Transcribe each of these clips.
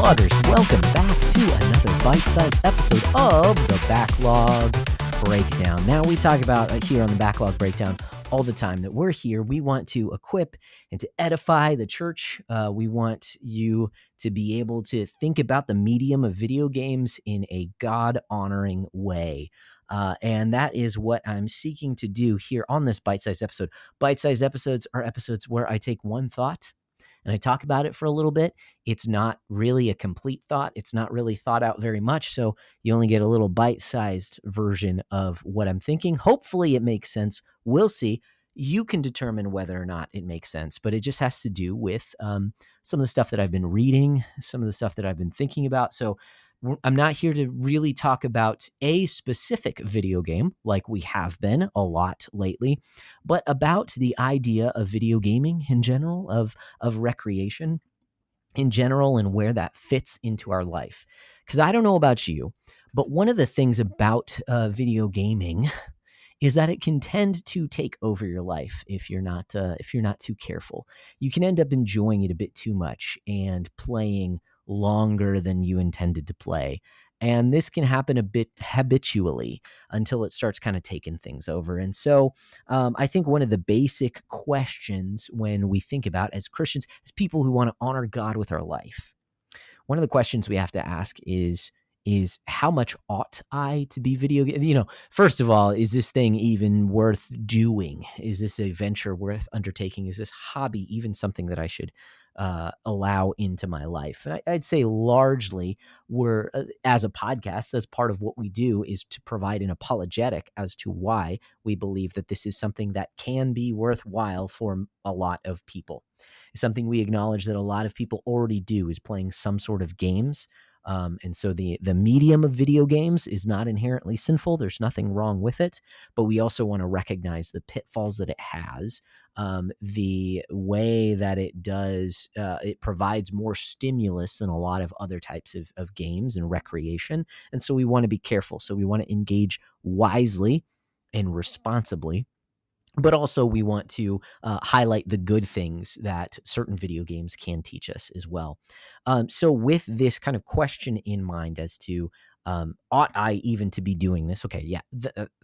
Backloggers, welcome back to another bite-sized episode of the Backlog Breakdown. Now, we talk about here on the Backlog Breakdown all the time that we're here. We want to equip and to edify the church. We want you to be able to think about the medium of video games in a God-honoring way. And that is what I'm seeking to do here on this bite-sized episode. Bite-sized episodes are episodes where I take one thought and I talk about it for a little bit. It's not really a complete thought. It's not really thought out very much. So you only get a little bite-sized version of what I'm thinking. Hopefully it makes sense. We'll see. You can determine whether or not it makes sense, but it just has to do with some of the stuff that I've been reading, some of the stuff that I've been thinking about. So I'm not here to really talk about a specific video game like we have been a lot lately, but about the idea of video gaming in general, of recreation in general, and where that fits into our life. Because I don't know about you, but one of the things about video gaming is that it can tend to take over your life if you're not too careful. You can end up enjoying it a bit too much and playing longer than you intended to play. And this can happen a bit habitually until it starts kind of taking things over. And so I think one of the basic questions when we think about as Christians, as people who want to honor God with our life, one of the questions we have to ask is how much ought I to be video game? First of all, is this thing even worth doing? Is this a venture worth undertaking? Is this hobby even something that I should allow into my life? And I'd say largely we're, as a podcast, that's part of what we do, is to provide an apologetic as to why we believe that this is something that can be worthwhile for a lot of people. It's something we acknowledge that a lot of people already do, is playing some sort of games. And so the medium of video games is not inherently sinful. There's nothing wrong with it, but we also want to recognize the pitfalls that it has, the way that it does, it provides more stimulus than a lot of other types of games and recreation. And so we want to be careful. So we want to engage wisely and responsibly. But also we want to highlight the good things that certain video games can teach us as well. So with this kind of question in mind as to ought I even to be doing this? Okay, yeah,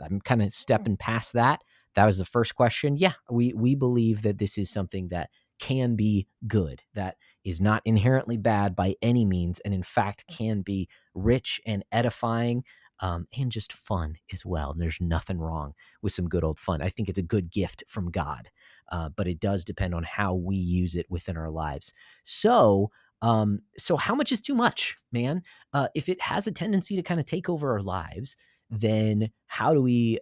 I'm kind of stepping past that. That was the first question. Yeah, we believe that this is something that can be good, that is not inherently bad by any means, and in fact can be rich and edifying, and just fun as well. And there's nothing wrong with some good old fun. I think it's a good gift from God, but it does depend on how we use it within our lives. So how much is too much, man? If it has a tendency to kind of take over our lives, then how do we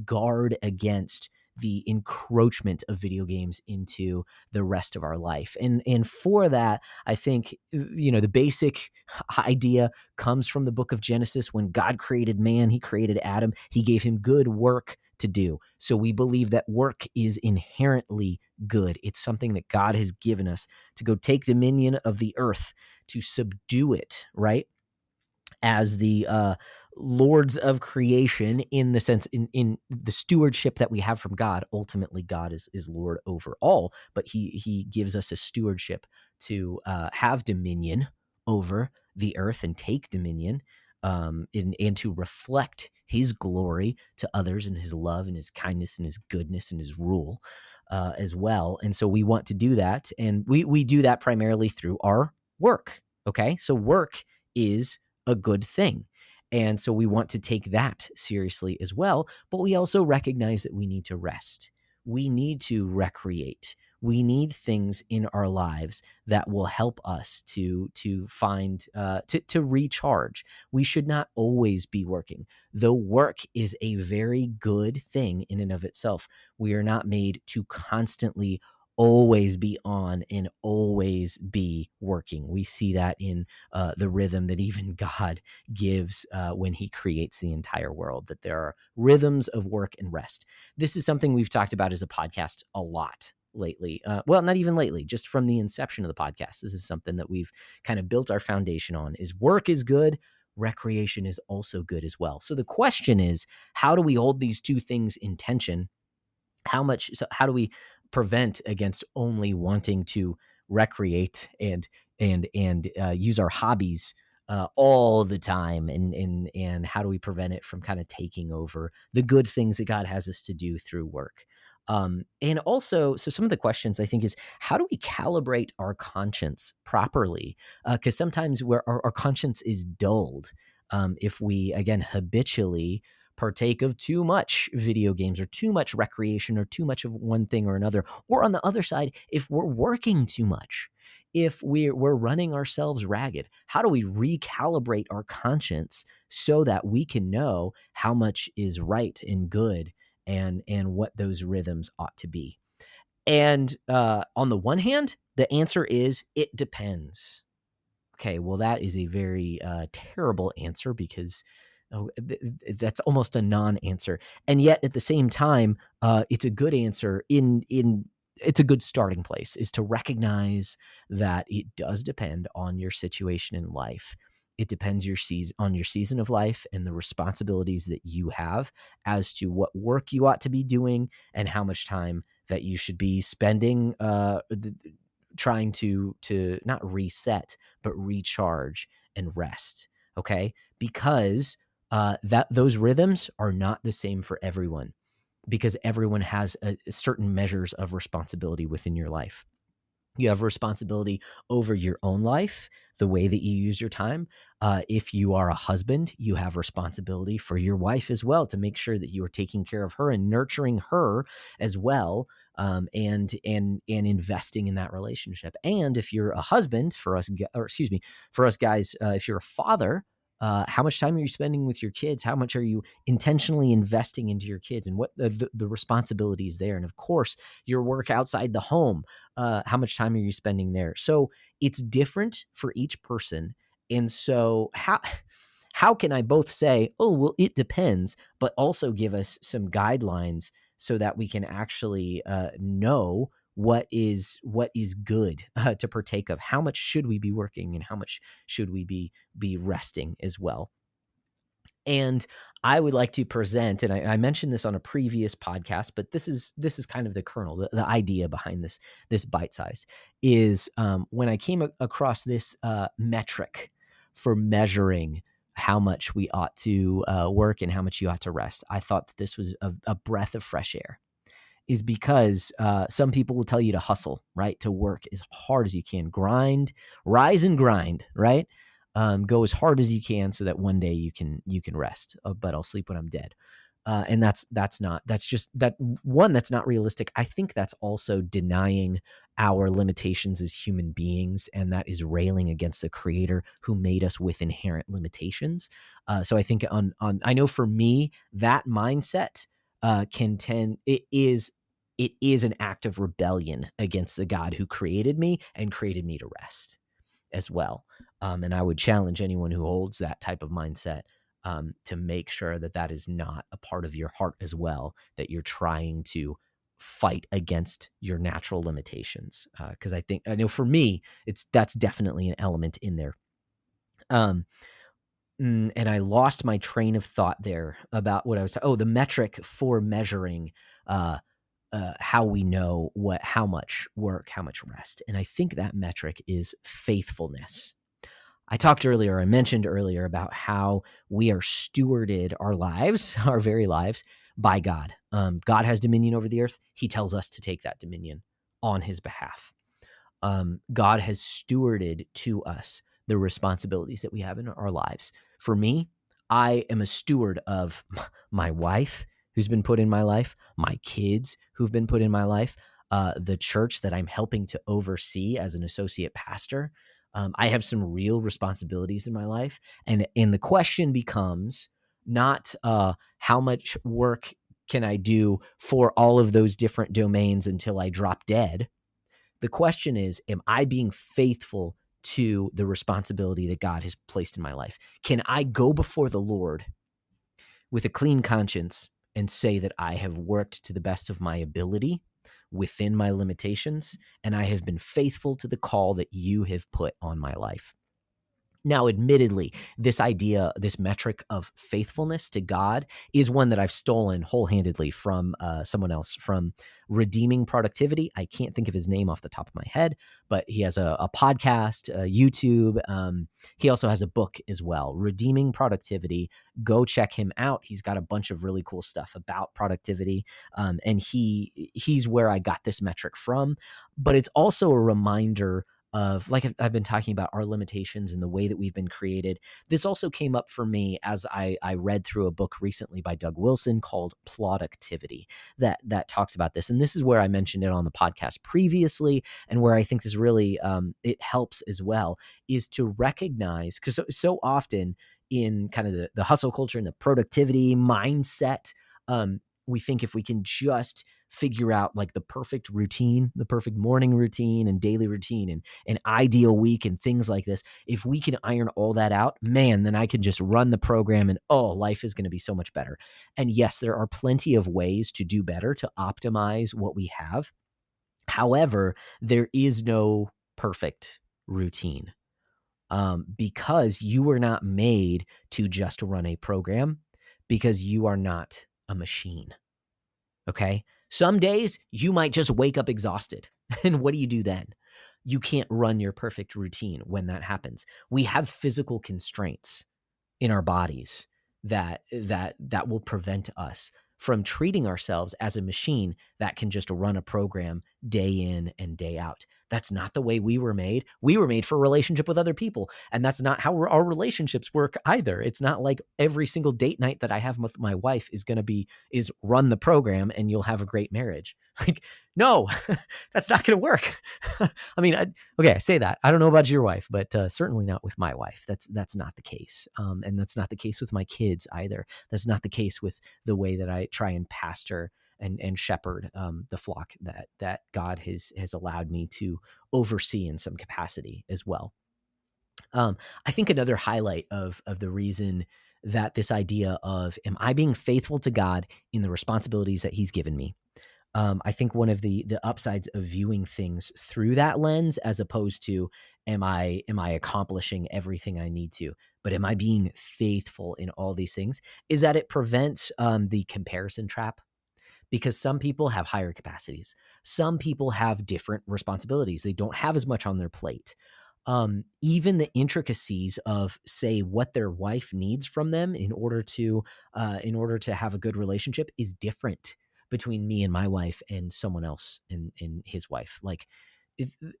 guard against the encroachment of video games into the rest of our life? And for that, I think, the basic idea comes from the book of Genesis. When God created man, he created Adam, he gave him good work to do. So we believe that work is inherently good. It's something that God has given us to go take dominion of the earth, to subdue it, right? As the lords of creation, in the sense, in the stewardship that we have from God. Ultimately, God is Lord over all, but he gives us a stewardship to have dominion over the earth and take dominion, and to reflect his glory to others, and his love and his kindness and his goodness and his rule as well. And so we want to do that, and we do that primarily through our work. Okay, so work is a good thing. And so we want to take that seriously as well, but we also recognize that we need to rest. We need to recreate. We need things in our lives that will help us to find, to recharge. We should not always be working. Though work is a very good thing in and of itself, we are not made to constantly always be on and always be working. We see that in the rhythm that even God gives when he creates the entire world, that there are rhythms of work and rest. This is something we've talked about as a podcast a lot lately. Well, not even lately, just from the inception of the podcast. This is something that we've kind of built our foundation on, is work is good. Recreation is also good as well. So the question is, how do we hold these two things in tension? How do we prevent against only wanting to recreate and and use our hobbies all the time, and how do we prevent it from kind of taking over the good things that God has us to do through work? And also, so some of the questions I think is, how do we calibrate our conscience properly? Because sometimes where our conscience is dulled, if we, again, habitually partake of too much video games or too much recreation or too much of one thing or another. Or on the other side, if we're working too much, if we're running ourselves ragged, how do we recalibrate our conscience so that we can know how much is right and good and what those rhythms ought to be? And on the one hand, the answer is it depends. Okay, well, that is a very terrible answer because that's almost a non-answer, and yet at the same time, it's a good answer. It's a good starting place is to recognize that it does depend on your situation in life. It depends on your season of life and the responsibilities that you have as to what work you ought to be doing and how much time that you should be spending trying to not reset but recharge and rest. Okay, because that those rhythms are not the same for everyone, because everyone has certain measures of responsibility within your life. You have responsibility over your own life, the way that you use your time. If you are a husband, you have responsibility for your wife as well, to make sure that you are taking care of her and nurturing her as well, and investing in that relationship. And if you're a husband, for us guys, if you're a father, how much time are you spending with your kids? How much are you intentionally investing into your kids, and what the responsibilities there? And of course, your work outside the home. How much time are you spending there? So it's different for each person. And so how can I both say, oh, well, it depends, but also give us some guidelines so that we can actually know what is good to partake of? How much should we be working, and how much should we be resting as well? And I would like to present, and I mentioned this on a previous podcast, but this is kind of the kernel, the idea behind this bite-sized is when I came across this metric for measuring how much we ought to work and how much you ought to rest. I thought that this was a breath of fresh air, is because some people will tell you to hustle, right? To work as hard as you can, grind, rise and grind, right? Go as hard as you can so that one day you can rest. But I'll sleep when I'm dead. And that's not realistic. I think that's also denying our limitations as human beings, and that is railing against the Creator who made us with inherent limitations. So I think I know for me, that mindset it is an act of rebellion against the God who created me and created me to rest as well. And I would challenge anyone who holds that type of mindset to make sure that is not a part of your heart as well, that you're trying to fight against your natural limitations. Because I know for me, that's definitely an element in there. And I lost my train of thought there about what I was. The metric for measuring how we know how much work, how much rest. And I think that metric is faithfulness. I mentioned earlier about how we are stewarded our lives, our very lives, by God. God has dominion over the earth. He tells us to take that dominion on his behalf. God has stewarded to us the responsibilities that we have in our lives. For me, I am a steward of my wife, who's been put in my life, my kids who've been put in my life, the church that I'm helping to oversee as an associate pastor. I have some real responsibilities in my life. And the question becomes not how much work can I do for all of those different domains until I drop dead. The question is, am I being faithful to the responsibility that God has placed in my life? Can I go before the Lord with a clean conscience and say that I have worked to the best of my ability within my limitations, and I have been faithful to the call that you have put on my life? Now, admittedly, this idea, this metric of faithfulness to God is one that I've stolen whole-handedly from someone else, from Redeeming Productivity. I can't think of his name off the top of my head, but he has a podcast, YouTube. He also has a book as well, Redeeming Productivity. Go check him out. He's got a bunch of really cool stuff about productivity, and he's where I got this metric from. But it's also a reminder of, like I've been talking about, our limitations and the way that we've been created. This also came up for me as I read through a book recently by Doug Wilson called Productivity that talks about this. And this is where I mentioned it on the podcast previously, and where I think this really, it helps as well, is to recognize, because so often in kind of the hustle culture and the productivity mindset, we think if we can just figure out like the perfect routine, the perfect morning routine and daily routine and an ideal week and things like this, if we can iron all that out, man, then I can just run the program and life is going to be so much better. And yes, there are plenty of ways to do better, to optimize what we have. However, there is no perfect routine, because you were not made to just run a program, because you are not a machine. Okay. Some days you might just wake up exhausted. And what do you do then? You can't run your perfect routine when that happens. We have physical constraints in our bodies that will prevent us from treating ourselves as a machine that can just run a program day in and day out. That's not the way we were made. We were made for a relationship with other people. And that's not how our relationships work either. It's not like every single date night that I have with my wife is run the program and you'll have a great marriage. Like, no, that's not going to work. I mean, I say that. I don't know about your wife, but certainly not with my wife. That's not the case. And that's not the case with my kids either. That's not the case with the way that I try and pastor and shepherd the flock that God has allowed me to oversee in some capacity as well. I think another highlight of the reason that this idea of, am I being faithful to God in the responsibilities that he's given me? I think one of the upsides of viewing things through that lens, as opposed to, am I accomplishing everything I need to, but am I being faithful in all these things, is that it prevents the comparison trap. Because some people have higher capacities. Some people have different responsibilities. They don't have as much on their plate. Even the intricacies of, say, what their wife needs from them in order to have a good relationship is different between me and my wife and someone else and his wife. Like,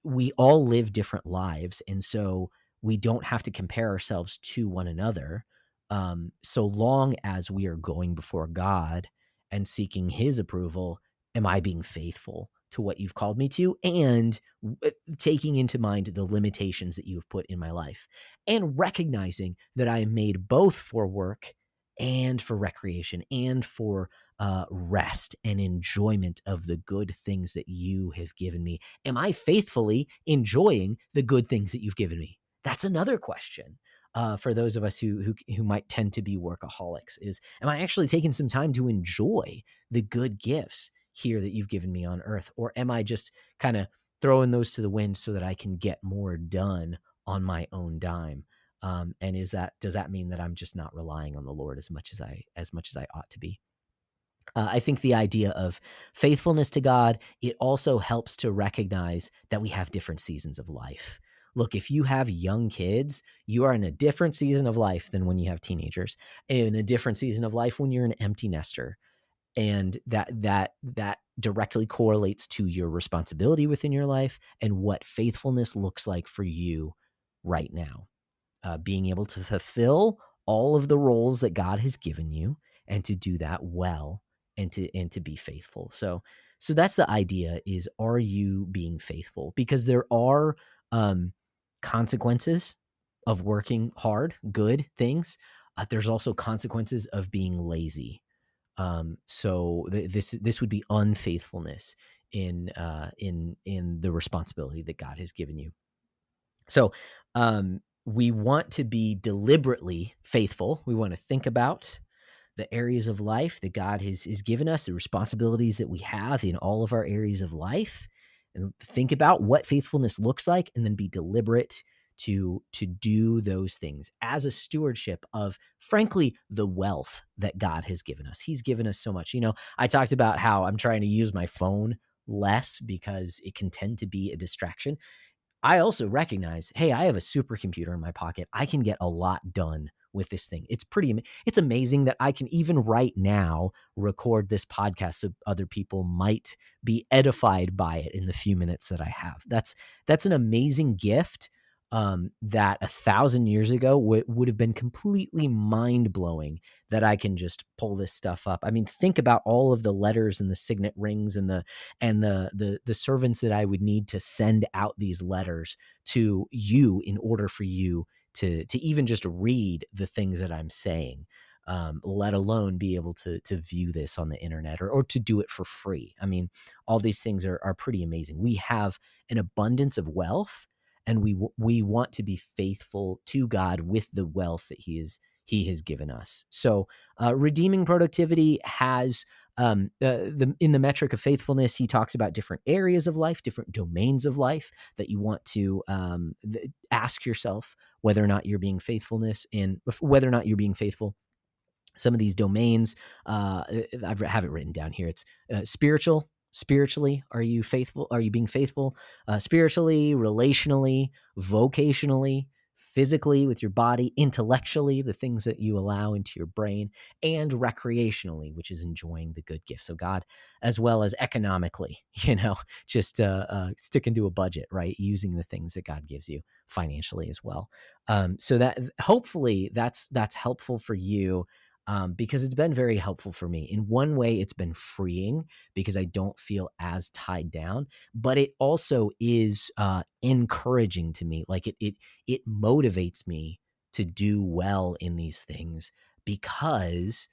we all live different lives, and so we don't have to compare ourselves to one another. So long as we are going before God and seeking his approval, am I being faithful to what you've called me to, and taking into mind the limitations that you've put in my life, and recognizing that I am made both for work and for recreation and for rest and enjoyment of the good things that you have given me. Am I faithfully enjoying the good things that you've given me? That's another question. For those of us who might tend to be workaholics, is, am I actually taking some time to enjoy the good gifts here that you've given me on earth? Or am I just kind of throwing those to the wind so that I can get more done on my own dime? And does that mean that I'm just not relying on the Lord as much as I ought to be? I think the idea of faithfulness to God, it also helps to recognize that we have different seasons of life. Look, if you have young kids, you are in a different season of life than when you have teenagers, in a different season of life when you're an empty nester. And that directly correlates to your responsibility within your life and what faithfulness looks like for you right now. Being able to fulfill all of the roles that God has given you, and to do that well, and to be faithful. So that's the idea, is, are you being faithful? Because there are consequences of working hard, good things. There's also consequences of being lazy. So this would be unfaithfulness in the responsibility that God has given you. So we want to be deliberately faithful. We want to think about the areas of life that God has given us, the responsibilities that we have in all of our areas of life, and think about what faithfulness looks like, and then be deliberate to do those things as a stewardship of, frankly, the wealth that God has given us. He's given us so much. I talked about how I'm trying to use my phone less because it can tend to be a distraction. I also recognize, hey, I have a supercomputer in my pocket. I can get a lot done with this thing. It's amazing that I can even right now record this podcast so other people might be edified by it in the few minutes that I have. That's an amazing gift that 1,000 years ago would have been completely mind-blowing, that I can just pull this stuff up. I mean, think about all of the letters and the signet rings and the servants that I would need to send out these letters to you in order for you to even just read the things that I'm saying, let alone be able to view this on the internet or to do it for free. I mean, all these things are pretty amazing. We have an abundance of wealth, and we want to be faithful to God with the wealth that He has given us. So redeeming productivity has in the metric of faithfulness, he talks about different areas of life, different domains of life that you want to ask yourself whether or not you're being faithfulness and whether or not you're being faithful. Some of these domains, I have it written down here. It's spiritually, are you faithful? Are you being faithful? Spiritually, relationally, vocationally, physically with your body, intellectually, the things that you allow into your brain, and recreationally, which is enjoying the good gifts of God, as well as economically, just sticking to a budget, right? Using the things that God gives you financially as well. So that hopefully that's helpful for you. Because it's been very helpful for me. In one way, it's been freeing because I don't feel as tied down, but it also is encouraging to me. Like it motivates me to do well in these things because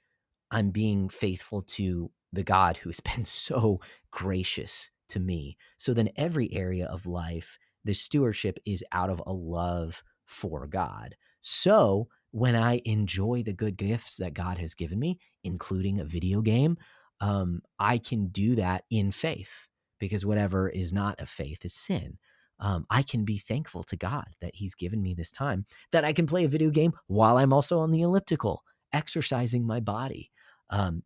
I'm being faithful to the God who's been so gracious to me. So then every area of life, the stewardship is out of a love for God. So when I enjoy the good gifts that God has given me, including a video game, I can do that in faith, because whatever is not of faith is sin. I can be thankful to God that He's given me this time, that I can play a video game while I'm also on the elliptical, exercising my body.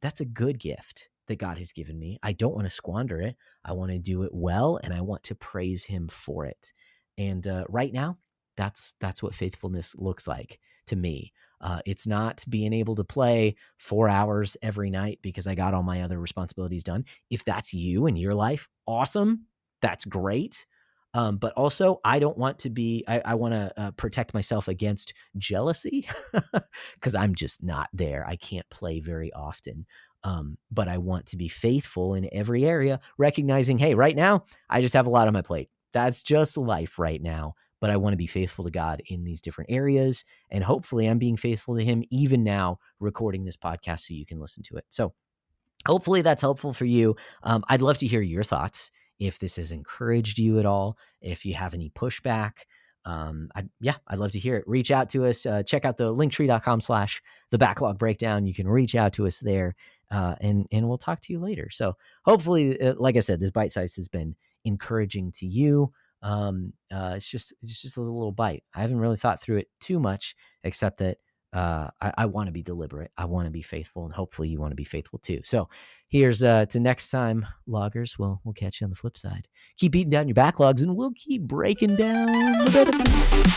That's a good gift that God has given me. I don't want to squander it. I want to do it well, and I want to praise Him for it. And right now, that's what faithfulness looks like to me. It's not being able to play 4 hours every night because I got all my other responsibilities done. If that's you in your life, awesome. That's great. But also, I don't want to be, I want to protect myself against jealousy because I'm just not there. I can't play very often. But I want to be faithful in every area, recognizing, hey, right now, I just have a lot on my plate. That's just life right now. But I want to be faithful to God in these different areas. And hopefully I'm being faithful to Him even now, recording this podcast so you can listen to it. So hopefully that's helpful for you. I'd love to hear your thoughts. If this has encouraged you at all, if you have any pushback, I'd love to hear it. Reach out to us. Check out the linktree.com/the backlog breakdown. You can reach out to us there, and we'll talk to you later. So hopefully, like I said, this bite size has been encouraging to you. It's just a little bite. I haven't really thought through it too much, except that I want to be deliberate. I want to be faithful, and hopefully you want to be faithful too. So here's to next time, loggers. We'll catch you on the flip side. Keep eating down your backlogs, and we'll keep breaking down the benefits.